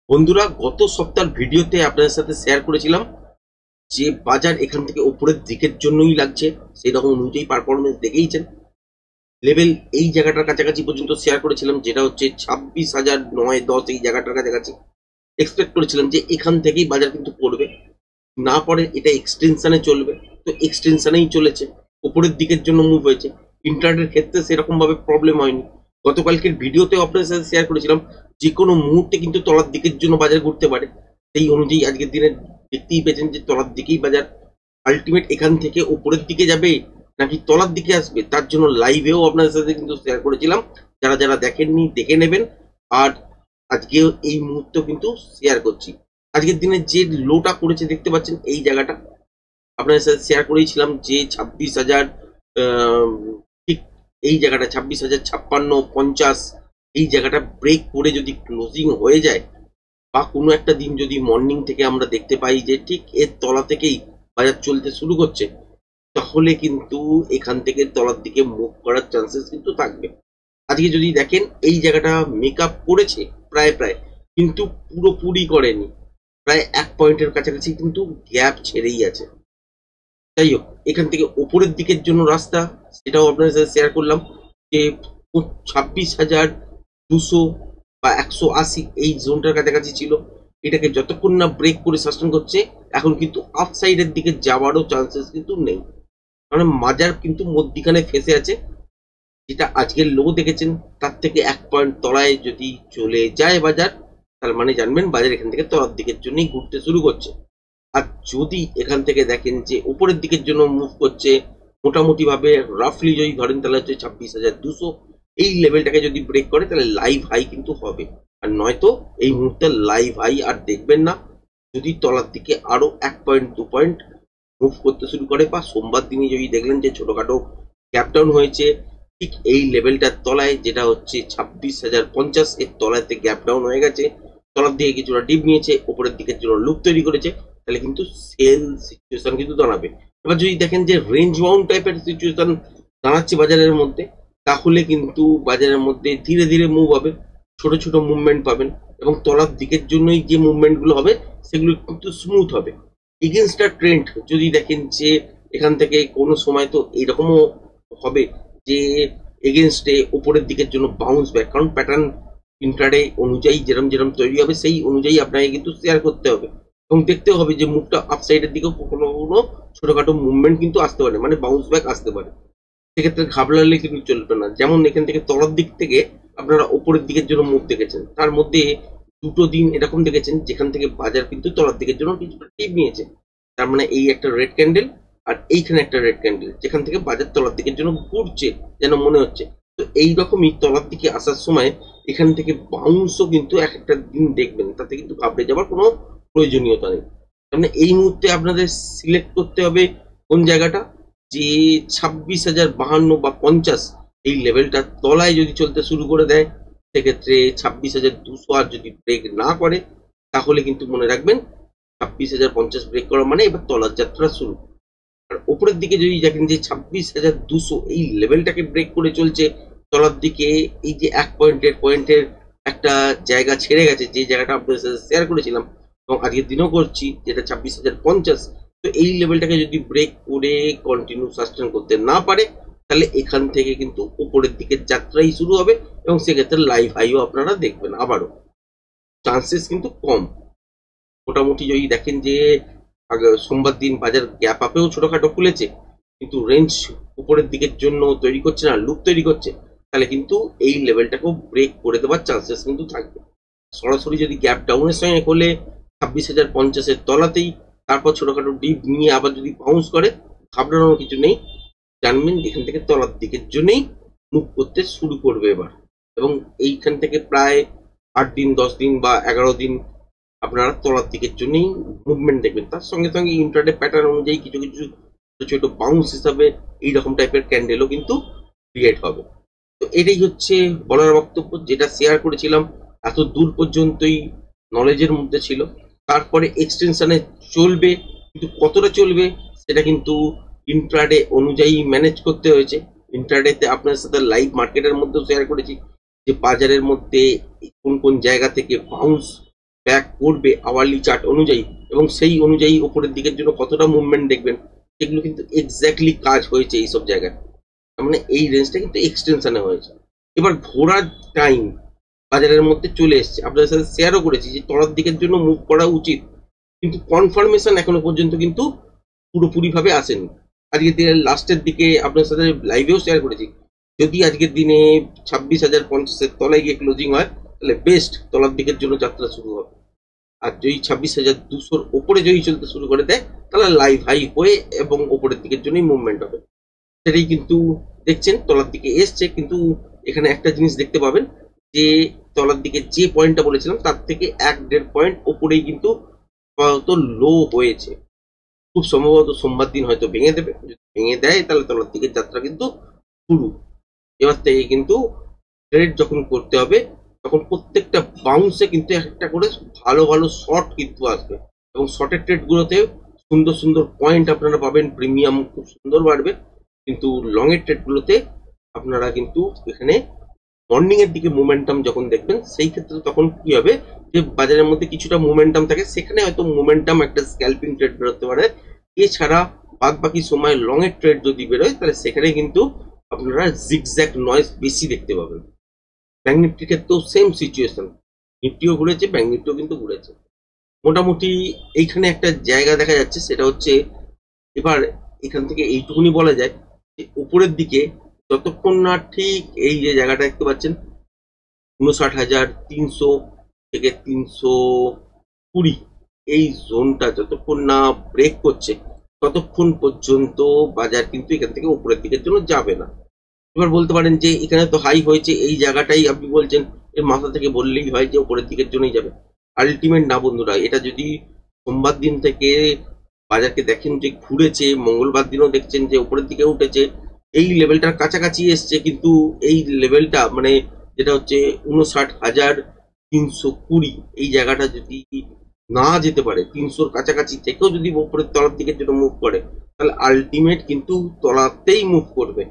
বন্ধুরা, গত সপ্তাহের ভিডিওতে আপনাদের সাথে শেয়ার করেছিলাম যে বাজার এখান থেকে উপরের দিকের জন্যই লাগছে। সেই রকম অনুযায়ী পারফরমেন্স দেখেইছেন। লেভেল এই জায়গাটার কাছাকাছি পর্যন্ত শেয়ার করেছিলাম, যেটা হচ্ছে 26,910। এই জায়গাটার কাছাকাছি এক্সপেক্ট করেছিলাম যে এখান থেকেই বাজার কিন্তু পড়বে, না পড়ে এটা এক্সটেনশনে চলবে। তো এক্সটেনশনেই চলেছে, উপরের দিকের জন্য মুভ হয়েছে। ইন্টারনেটের ক্ষেত্রে সেরকম ভাবে প্রবলেম হয়নি। গতকালকের ভিডিওতেও আপনাদের সাথে শেয়ার করেছিলাম যে কোনো মুহূর্তে কিন্তু তলার দিকের জন্য বাজার ঘুরতে পারে। সেই অনুযায়ী আজকের দিনে দেখতেই পেয়েছেন যে তলার দিকেই বাজার। আলটিমেট এখান থেকে উপরের দিকে যাবে নাকি তলার দিকে আসবে, তার জন্য লাইভেও আপনাদের সাথে কিন্তু শেয়ার করেছিলাম। যারা যারা দেখেননি দেখে নেবেন। আর আজকেও এই মুহূর্তে কিন্তু শেয়ার করছি। আজকের দিনে যে লোটা করেছে দেখতে পাচ্ছেন, এই জায়গাটা আপনাদের সাথে শেয়ার করেছিলাম যে 26,000, ঠিক এই জায়গাটা 26,056-50, এই জায়গাটা ব্রেক করে যদি ক্লোজিং হয়ে যায় বা কোনো একটা দিন যদি মর্নিং থেকে আমরা দেখতে পাই যে ঠিক এর তলা থেকেই বাজার চলতে শুরু করছে, তাহলে কিন্তু এখান থেকে তলার দিকে মুভ করার চান্সেস কিন্তু থাকবে। আজকে যদি দেখেন এই জায়গাটা মেকআপ করেছে প্রায় প্রায়, কিন্তু পুরোপুরি করেনি। প্রায় 1 পয়েন্টের কাছাকাছি কিন্তু গ্যাপ ছেড়েই আছে। যাই হোক, এখান থেকে ওপরের দিকের জন্য রাস্তা, সেটাও আপনাদের সাথে শেয়ার করলাম যে 26,200 বা 180 এই জোনটার কাছাকাছি ছিল। এটাকে যতক্ষণ না ব্রেক করে সাস্টেন করছে, এখন কিন্তু আপ সাইডের দিকে যাওয়ারও চান্সেস কিন্তু নেই। কারণ মাজার কিন্তু মধ্যিখানে ফেসে আছে। যেটা আজকের লো দেখেছেন, তার থেকে 1 পয়েন্ট তলায় যদি চলে যায় বাজার, তার মানে জানবেন বাজার এখান থেকে তলার দিকের জন্যই ঘুরতে শুরু করছে। আর যদি এখান থেকে দেখেন যে উপরের দিকের জন্য মুভ করছে, মোটামুটি ভাবে রাফলি যদি ধরেন তাহলে হচ্ছে 26,200, এই লেভেলটাকে যদি ব্রেক করে তাহলে লাইভ হাই কিন্তু হবে। আর নয়তো এই মুহূর্তে লাইভ হাই আর দেখবেন না। যদি তলার দিকে আরো 1 পয়েন্ট 2 পয়েন্ট মুভ করতে শুরু করে, বা সোমবার দিনে যদি দেখলেন যে ছোটখাটো গ্যাপ ডাউন হয়েছে ঠিক এই লেভেলটার তলায়, যেটা হচ্ছে 26,050, এর তলাতে গ্যাপ ডাউন হয়ে গেছে, তলার দিকে কিছুটা ডিপ নিয়েছে, উপরের দিকের জন্য লুপ তৈরি করেছে, তাহলে কিন্তু সেল সিচুয়েশন কিন্তু দাঁড়াবে। এবার যদি দেখেন যে রেঞ্জ বাউন্ড টাইপের সিচুয়েশন দাঁড়াচ্ছে বাজারের মধ্যে, তাহলে কিন্তু বাজারের মধ্যে ধীরে ধীরে মুভ হবে, ছোট ছোট মুভমেন্ট পাবেন, এবং তলার দিকের জন্যই যে মুভমেন্টগুলো হবে সেগুলো কিন্তু স্মুথ হবে। এগেনস্ট আ ট্রেন্ড যদি দেখেন যে এখান থেকে কোনো সময় তো এরকমও হবে যে এগেনস্টে উপরের দিকের জন্য বাউন্স ব্যাক, কারণ প্যাটার্ন ইন্ট্রাডে অনুযায়ী যেরকম যেরকম তৈরি হবে সেই অনুযায়ী আপনাকে কিন্তু শেয়ার করতে হবে, এবং দেখতে হবে যে মুভটা আপসাইডের দিকেও কখনো কখনো ছোটখাটো মুভমেন্ট কিন্তু আসতে পারে, মানে বাউন্স ব্যাক আসতে পারে। সেক্ষেত্রে ঘাবড়ালে কিন্তু চলবে না। যেমন এখান থেকে তলার দিক থেকে আপনারা উপরের দিকের জন্য মুভ দেখেছেন, তার মধ্যে দুটো দিন এরকম দেখেছেন যেখান থেকে বাজার কিন্তু তলার দিকের জন্য কিছুটা টিপ নিয়েছে। তার মানে এই একটা রেড ক্যান্ডেল আর এইখানে একটা রেড ক্যান্ডেল, যেখান থেকে বাজার তলার দিকের জন্য ঘুরছে যেন মনে হচ্ছে। তো এইরকমই তলার দিকে আসার সময় এখান থেকে বাউন্সও কিন্তু এক একটা দিন দেখবেন, তাতে কিন্তু ঘাবড়ে যাওয়ার কোনো প্রয়োজনীয়তা নেই। মানে এই মুহূর্তে আপনাদের সিলেক্ট করতে হবে কোন জায়গাটা, যে 26,052 বা 50 এই লেভেলটা তলায় যদি চলতে শুরু করে দেয়, সেক্ষেত্রে 26,200 আর যদি ব্রেক না করে, তাহলে কিন্তু মনে রাখবেন 26,050 ব্রেক করা মানে এবার তলার যাত্রা শুরু। আর উপরের দিকে যদি দেখেন যে 26,200 এই লেভেলটাকে ব্রেক করে চলছে তলার দিকে, এই যে 1 পয়েন্টের একটা জায়গা ছেড়ে গেছে, যে জায়গাটা আপনাদের সাথে শেয়ার করেছিলাম এবং আজকের দিনও করছি, যেটা 26,050। তো এই লেভেলটাকে যদি ব্রেক করে কন্টিনিউ সাস্টেন করতে না পারে, তাহলে এখান থেকে কিন্তু উপরের দিকের যাত্রাই শুরু হবে, এবং সেক্ষেত্রে লাইভ হাইও আপনারা দেখবেন আবারও। চান্সেস কিন্তু কম। মোটামুটি যদি দেখেন যে সোমবার দিন বাজার গ্যাপ আপেও ছোটখাটো খুলেছে, কিন্তু রেঞ্জ উপরের দিকের জন্য তৈরি করছে না, লুপ তৈরি করছে, তাহলে কিন্তু এই লেভেলটাকেও ব্রেক করে দেওয়ার চান্সেস কিন্তু থাকবে। সরাসরি যদি গ্যাপ ডাউনের সঙ্গে খোলে 26,050-এর তলাতেই, তারপর ছোটখাটো ডিপ নিয়ে আবার যদি বাউন্স করে, ঘাবড়ানোর কিছু নেই। জানবেন এখান থেকে তলার দিকের জন্যই মুভ করতে শুরু করবে এবার। এবং এইখান থেকে প্রায় 8 দিন 10 দিন বা 11 দিন আপনারা তলার দিকের জন্যই মুভমেন্ট দেখবেন। তার সঙ্গে সঙ্গে ইন্ট্রাডে প্যাটার্ন অনুযায়ী কিছু কিছু ছোট ছোট বাউন্স হিসাবে এইরকম টাইপের ক্যান্ডেলও কিন্তু ক্রিয়েট হবে। তো এটাই হচ্ছে বলার বক্তব্য, যেটা শেয়ার করেছিলাম এত দূর পর্যন্তই নলেজের মধ্যে ছিল। তারপরে এক্সটেনশনে চলবে, কিন্তু কতটা চলবে সেটা কিন্তু ইন্ট্রাডে অনুযায়ী ম্যানেজ করতে হয়েছে। ইন্ট্রাডেতে আপনার সাথে লাইভ মার্কেটের মধ্যেও শেয়ার করেছি যে বাজারের মধ্যে কোন কোন জায়গা থেকে বাউন্স ব্যাক করবে আওয়ারলি চার্ট অনুযায়ী, এবং সেই অনুযায়ী ওপরের দিকের জন্য কতটা মুভমেন্ট দেখবেন, সেগুলো কিন্তু এক্স্যাক্টলি কাজ হয়েছে এইসব জায়গায়। তার মানে এই রেঞ্জটা কিন্তু এক্সটেনশনে হয়েছে। এবার ঘোরার টাইম বাজারের মধ্যে চলে এসছে, আপনাদের সাথে শেয়ারও করেছি যে তলার দিকের জন্য মুভ করা উচিত, কিন্তু কনফার্মেশন এখনো পর্যন্ত কিন্তু পুরোপুরি ভাবে আসেনি। আজকের দিনের লাস্টের দিকে আপনার সাথে লাইভেও শেয়ার করেছি, যদি আজকের দিনে 26,050-এর তলায় গিয়ে ক্লোজিং হয় তাহলে বেস্ট তলার দিকের জন্য যাত্রা শুরু হবে। আর যদি 26,200-র ওপরে যদি চলতে শুরু করে দেয় তাহলে লাইভ হাই হয়ে এবং ওপরের দিকের জন্যই মুভমেন্ট হবে। সেটাই কিন্তু দেখছেন তলার দিকে এসছে, কিন্তু এখানে একটা জিনিস দেখতে পাবেন যে তলার দিকে যে পয়েন্টটা বলেছিলাম তার থেকে 1-1.5 পয়েন্ট ওপরেই কিন্তু লো হয়েছে। খুব সম্ভবত সোমবার দিন হয়তো ভেঙে দেবে, যদি ভেঙে দেয় তাহলে তলার দিকের যাত্রা কিন্তু শুরু। এবার থেকে কিন্তু ট্রেড যখন করতে হবে তখন প্রত্যেকটা বাউন্সে কিন্তু একটা করে ভালো ভালো শর্ট কিন্তু আসবে, এবং শর্টের ট্রেডগুলোতে সুন্দর সুন্দর পয়েন্ট আপনারা পাবেন, প্রিমিয়াম খুব সুন্দর বাড়বে। কিন্তু লং এর ট্রেডগুলোতে আপনারা কিন্তু এখানে মর্নিং এর দিকে মোমেন্টাম যখন দেখবেন সেই ক্ষেত্রে তখন কি হবে যে বাজারের মধ্যে কিছুটা মোমেন্টাম থাকে, সেখানে হয়তো মোমেন্টাম একটা স্ক্যাল্পিং ট্রেড বেরোতে পারে। এছাড়া বাদ বাকি সময় লং এর ট্রেড যদি বেরোয় তাহলে সেখানে কিন্তু আপনারা জিগজ্যাগ নয়েজ বেশি দেখতে পাবেন। ব্যাংক নিফটির ক্ষেত্রেও সেম সিচুয়েশন, নিফটিও ঘুরেছে, ব্যাংক নিফটিও কিন্তু ঘুরেছে। মোটামুটি এইখানে একটা জায়গা দেখা যাচ্ছে, সেটা হচ্ছে এবার এখান থেকে এইটুকুনি বলা যায় যে উপরের দিকে যতক্ষণ না ঠিক এই যে জায়গাটা দেখতে পাচ্ছেন 59,300 থেকে 320 এই জোনটা যতক্ষণ না ব্রেক করছে ততক্ষণ পর্যন্ত বাজার কিন্তু এখান থেকে উপরের দিকের জন্য যাবে না। এবার বলতে পারেন যে এখানে তো হাই হয়েছে, এই জায়গাটাই আপনি বলছেন এর মাথা থেকে বললেই হয় যে উপরের দিকের জন্যই যাবে। আলটিমেট না বন্ধুরা, এটা যদি সোমবার দিন থেকে বাজারকে দেখেন যে ঘুরেছে, মঙ্গলবার দিনও দেখছেন যে উপরের দিকে উঠেছে, এই লেভেলটার কাছাকাছি এসছে, কিন্তু এই লেভেলটা মানে যেটা হচ্ছে 59,320 এই জায়গাটা যদি না যেতে পারে, 300-র কাছাকাছি থেকেও যদি উপরের তলার দিকের জন্য মুভ করে তাহলে আলটিমেট কিন্তু তলাতেই মুভ করবে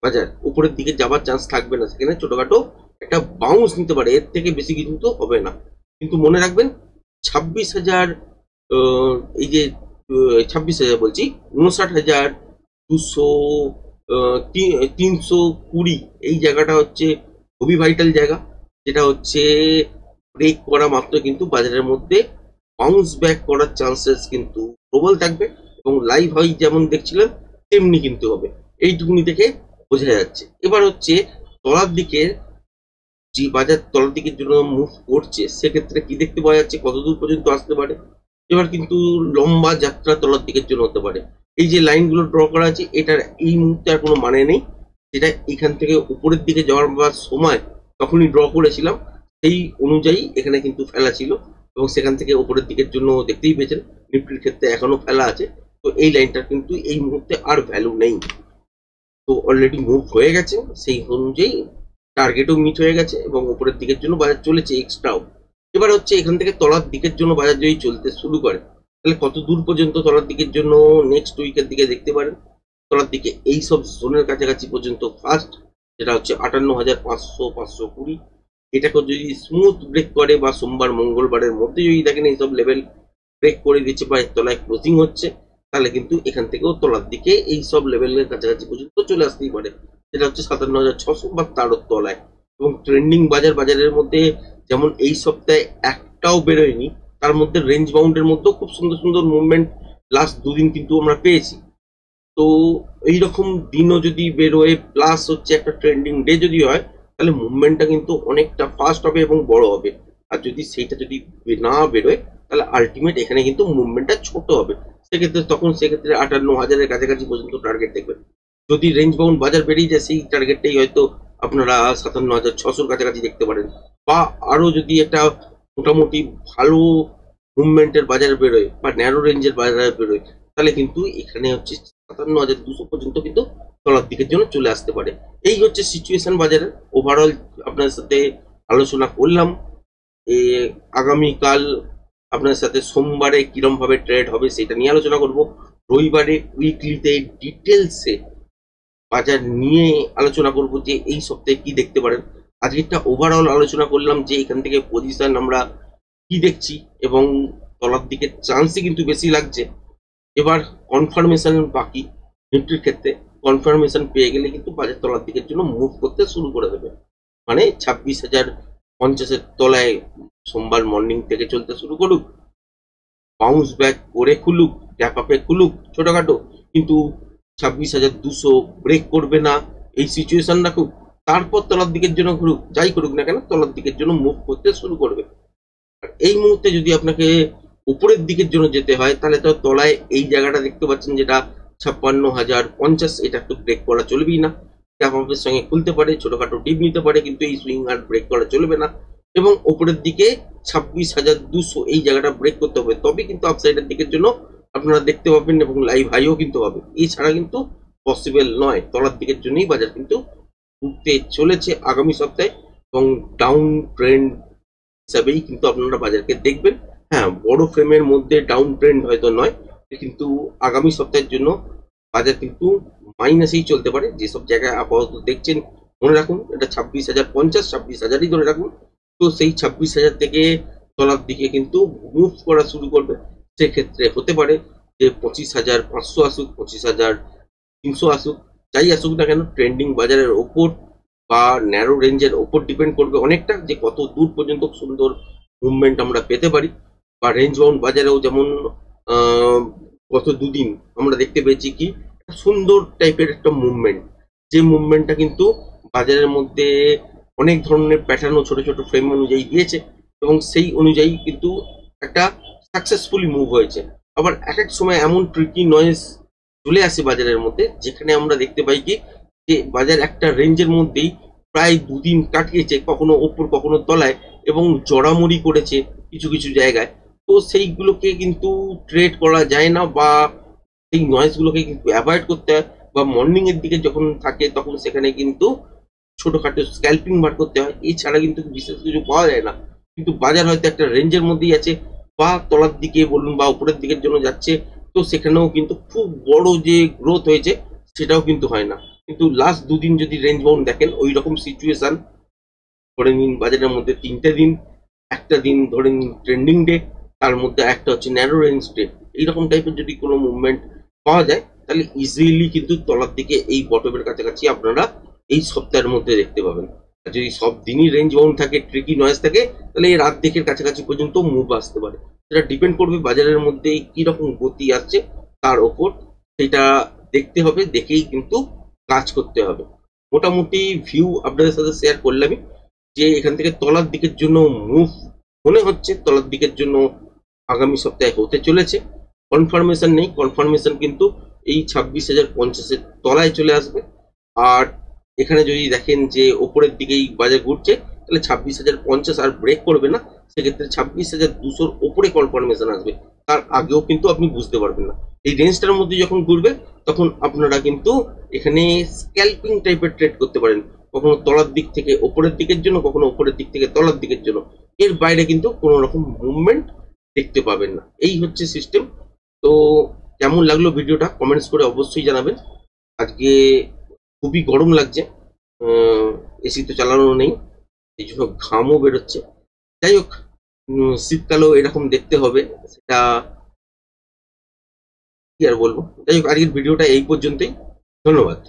বাজার, উপরের দিকে যাবার চান্স থাকবে না। সেখানে ছোটখাটো একটা বাউন্স নিতে পারে, এর থেকে বেশি কিন্তু হবে না। কিন্তু মনে রাখবেন 26,000 এই যে 26,000 বলছি 59,200 320 এই জায়গাটা হচ্ছে খুবই ভাইটাল জায়গা, যেটা হচ্ছে ব্রেক করা মাত্র কিন্তু বাজারের মধ্যে বাউন্স ব্যাক করার চান্সেস কিন্তু প্রবল থাকবে, এবং লাইভ হাই যেমন দেখছিলেন তেমনি কিন্তু হবে, এইটুকুনি থেকে বোঝা যাচ্ছে। এবার হচ্ছে তলার দিকে যে বাজার তলার দিকের জন্য মুভ করছে সেক্ষেত্রে কি দেখতে পাওয়া যাচ্ছে, কত দূর পর্যন্ত আসতে পারে। এবার কিন্তু লম্বা যাত্রা তলার দিকের জন্য হতে পারে। এই যে লাইনগুলো ড্র করা আছে এটার এই মুহূর্তে আর কোনো মানে নেই, যেটা এখান থেকে উপরের দিকে যাওয়ার সময় তখনই ড্র করেছিলাম সেই অনুযায়ী এখানে কিন্তু ফেলা ছিল, এবং সেখান থেকে উপরের দিকের জন্য দেখতেই পেয়েছেন নিফটির ক্ষেত্রে এখনো ফেলা আছে। তো এই লাইনটার কিন্তু এই মুহূর্তে আর ভ্যালু নেই, তো অলরেডি মুভ হয়ে গেছে, সেই অনুযায়ী টার্গেটও মিট হয়ে গেছে এবং উপরের দিকের জন্য বাজার চলেছে এক্সট্রাও। এবার হচ্ছে এখান থেকে তলার দিকের জন্য বাজার যদি চলতে শুরু করে তাহলে কত দূর পর্যন্ত তলার দিকের জন্য নেক্সট উইকের দিকে দেখতে পারেন। তলার দিকে এই সব জোনের কাছাকাছি পর্যন্ত ফার্স্ট, যেটা হচ্ছে 58,500 520, এটাকে যদি স্মুথ ব্রেক করে বা সোমবার মঙ্গলবারের মধ্যে যদি দেখেন এইসব লেভেল ব্রেক করে দিচ্ছে বা এর তলায় ক্লোজিং হচ্ছে, তাহলে কিন্তু এখান থেকেও তলার দিকে এই সব লেভেলের কাছাকাছি পর্যন্ত চলে আসতেই পারে, যেটা হচ্ছে 57,600 বা তারও তলায়। এবং ট্রেন্ডিং বাজারের মধ্যে যেমন এই সপ্তাহে একটাও বেরোয়নি, তার মধ্যে রেঞ্জ বাউন্ডের মধ্যেও খুব সুন্দর সুন্দর মুভমেন্ট লাস্ট দুদিন কিন্তু আমরা পেয়েছি। তো এইরকম দিনও যদি বেরোয় প্লাস হচ্ছে একটা ট্রেন্ডিং ডে যদি হয় তাহলে মুভমেন্টটা কিন্তু অনেকটা ফাস্ট হবে এবং বড় হবে। আর যদি সেইটা যদি না বেরোয় তাহলে আলটিমেট এখানে কিন্তু মুভমেন্টটা ছোট হবে, সেক্ষেত্রে 58,000-এর কাছাকাছি পর্যন্ত টার্গেট দেখবেন। যদি রেঞ্জ বাউন্ড বাজার বেরিয়ে যায় সেই টার্গেটটাই হয়তো আপনারা 57,600-র কাছাকাছি দেখতে পারেন, বা আরো যদি একটা মোটামুটি ভালো মুভমেন্টের বাজার বেরোয় বা ন্যারো রেঞ্জের বাজার বেরোয় তাহলে কিন্তু এখানে হচ্ছে 57,200 পর্যন্ত কিন্তু তলার দিকের জন্য চলে আসতে পারে। এই হচ্ছে সিচুয়েশন বাজারের ওভারঅল আপনার সাথে আলোচনা করলাম। আগামীকাল আপনার সাথে সোমবারে কিরম ভাবে ট্রেড হবে সেটা নিয়ে আলোচনা করব, রবিবারে উইকলিতে ডিটেলসে বাজার নিয়ে আলোচনা করব যে এই সপ্তাহে কি দেখতে পারেন। আজকে একটা ওভারঅল আলোচনা করলাম যে এখান থেকে পজিশন আমরা কি দেখছি এবং তলার দিকে চান্সই কিন্তু বেশি লাগছে। এবার কনফার্মেশন বাকি নিফটির ক্ষেত্রে। কনফার্মেশন পেয়ে গেলে কিন্তু বাজার তলার দিকের জন্য মুভ করতে শুরু করে দেবে, মানে 26,050-এর তলায় সোমবার মর্নিং থেকে চলতে শুরু করুক, বাউন্স ব্যাক করে খুলুক, গ্যাপ আপে খুলুক ছোটখাটো, কিন্তু 26,200 ব্রেক করবে না এই সিচুয়েশন রাখুক, তারপর তলার দিকের জন্য ঘুরুক, যাই করুক না কেন তলার দিকের জন্য মুভ করতে শুরু করবে। আর এই মুহূর্তে যদি আপনাকে উপরের দিকের জন্য যেতে হয় তাহলে তো তলায় এই জায়গাটা দেখতে পাচ্ছেন যেটা 56,050, এটা তো ব্রেক করা চলবেই না। গ্যাপ আপের সঙ্গে খুলতে পারে, ছোটখাটো ডিপ নিতে পারে, কিন্তু এই সুইং আর ব্রেক করা চলবে না। এবং ওপরের দিকে 26,200 এই জায়গাটা ব্রেক করতে হবে, তবে কিন্তু আপসাইডের দিকের জন্য আপনারা দেখতে পাবেন এবং লাইভ হাইও কিন্তু হবে। এছাড়া কিন্তু পসিবল নয়। তলার দিকের জন্যই বাজার কিন্তু উঠতে চলেছে আগামী সপ্তাহে, এবং ডাউন ট্রেন্ড হিসাবেই কিন্তু আপনারা বাজারকে দেখবেন। হ্যাঁ, বড় ফ্রেমের মধ্যে ডাউন ট্রেন্ড হয়তো নয়, কিন্তু আগামী সপ্তাহের জন্য বাজার কিন্তু মাইনাসেই চলতে পারে। যেসব জায়গায় আপাতত দেখছেন মনে রাখুন এটা 26,050, 26,000ই ধরে রাখুন। তো সেই 26,000 থেকে তলার দিকে কিন্তু মুভ করা শুরু করবে। সেক্ষেত্রে হতে পারে যে 25,500 আসুক, 25,300 আসুক, যাই আসুক না কেন ট্রেন্ডিং বাজারের ওপর বা ন্যারো রেঞ্জের ওপর ডিপেন্ড করবে অনেকটা, যে কত দূর পর্যন্ত সুন্দর মুভমেন্ট আমরা পেতে পারি। বা রেঞ্জ বাউন্ড বাজারেও যেমন গত দুদিন আমরা দেখতে পেয়েছি কি সুন্দর টাইপের একটা মুভমেন্ট, যে মুভমেন্টটা কিন্তু বাজারের মধ্যে অনেক ধরনের প্যাটার্ন ও ছোট ছোট ফ্রেম অনুযায়ী দিয়েছে, এবং সেই অনুযায়ী কিন্তু একটা সাকসেসফুলি মুভ হয়েছে। আবার এক এক সময় এমন ট্রিকি নয়েজ চলে আসে বাজারের মধ্যে, যেখানে আমরা দেখতে পাই কি যে বাজার একটা রেঞ্জের মধ্যেই প্রায় দুদিন কাটিয়েছে, কখনো ওপর কখনো তলায়, এবং জড়ামড়ি করেছে কিছু কিছু জায়গায়। তো সেইগুলোকে কিন্তু ট্রেড করা যায় না, বা সেই নয়েজগুলোকে কিন্তু অ্যাভয়েড করতে হয়। বা মর্নিং এর দিকে যখন থাকে তখন সেখানে কিন্তু ছোটখাটো স্ক্যাল্পিং বার করতে হয়, এছাড়া কিন্তু বিশেষ কিছু পাওয়া যায় না। কিন্তু বাজার হয়তো একটা রেঞ্জের মধ্যেই আছে, বা তলার দিকে বলুন বা উপরের দিকের জন্য যাচ্ছে, তো সেখানেও কিন্তু খুব বড় যে গ্রোথ হয়েছে সেটাও কিন্তু হয় না। কিন্তু লাস্ট দুদিন যদি রেঞ্জ বাউন্ড দেখেন ওই রকম সিচুয়েশন, ধরে নিন বাজারের মধ্যে 3টে দিন, একটা দিন ধরে নিন ট্রেন্ডিং ডে, তার মধ্যে একটা হচ্ছে ন্যারো রেঞ্জ ডে, এইরকম টাইপের যদি কোনো মুভমেন্ট পাওয়া যায় তাহলে ইজিলি কিন্তু তলার দিকে এই বটমের কাছাকাছি আপনারা এই সপ্তাহের মধ্যে দেখতে পাবেন। আর যদি সব দিনই রেঞ্জ বাউন্ড থাকে, ট্রিকি নয়েজ থাকে, তাহলে এই রাত দিকের কাছাকাছি পর্যন্ত মুভ আসতে পারে। সেটা ডিপেন্ড করবে বাজারের মধ্যে কি রকম গতি আসছে তার ওপর, সেটা দেখতে হবে, দেখেই কিন্তু কাজ করতে হবে। মোটামুটি ভিউ আপনাদের সাথে শেয়ার করলামই, যে এখান থেকে তলার দিকের জন্য মুভ মনে হচ্ছে তলার দিকের জন্য আগামী সপ্তাহে হতে চলেছে। কনফার্মেশন নেই, কনফার্মেশন কিন্তু এই 26,050-এর তলায় চলে আসবে। আর এখানে যদি দেখেন যে ওপরের দিকেই বাজার ঘুরছে, তাহলে 26,050 আর ব্রেক করবে না, সেক্ষেত্রে 26,200-র ওপরে কনফার্মেশন আসবে। তার আগেও কিন্তু আপনি বুঝতে পারবেন না। এই রেঞ্জটার মধ্যে যখন ঘুরবে তখন আপনারা কিন্তু এখানে স্ক্যাল্পিং টাইপের ট্রেড করতে পারেন, কখনো তলার দিক থেকে ওপরের দিকের জন্য, কখনো ওপরের দিক থেকে তলার দিকের জন্য। এর বাইরে কিন্তু কোনো রকম মুভমেন্ট দেখতে পাবেন না। এই হচ্ছে সিস্টেম। তো কেমন লাগলো ভিডিওটা কমেন্টস করে অবশ্যই জানাবেন। আজকে খুবই গরম লাগছে, এসি তো চালানো নেই, এই জন্য ঘামও বেরোচ্ছে। যাই হোক, শীতকালেও এরকম দেখতে হবে, সেটা কি আর বলবো। যাই হোক, আজকের ভিডিওটা এই পর্যন্তই। ধন্যবাদ।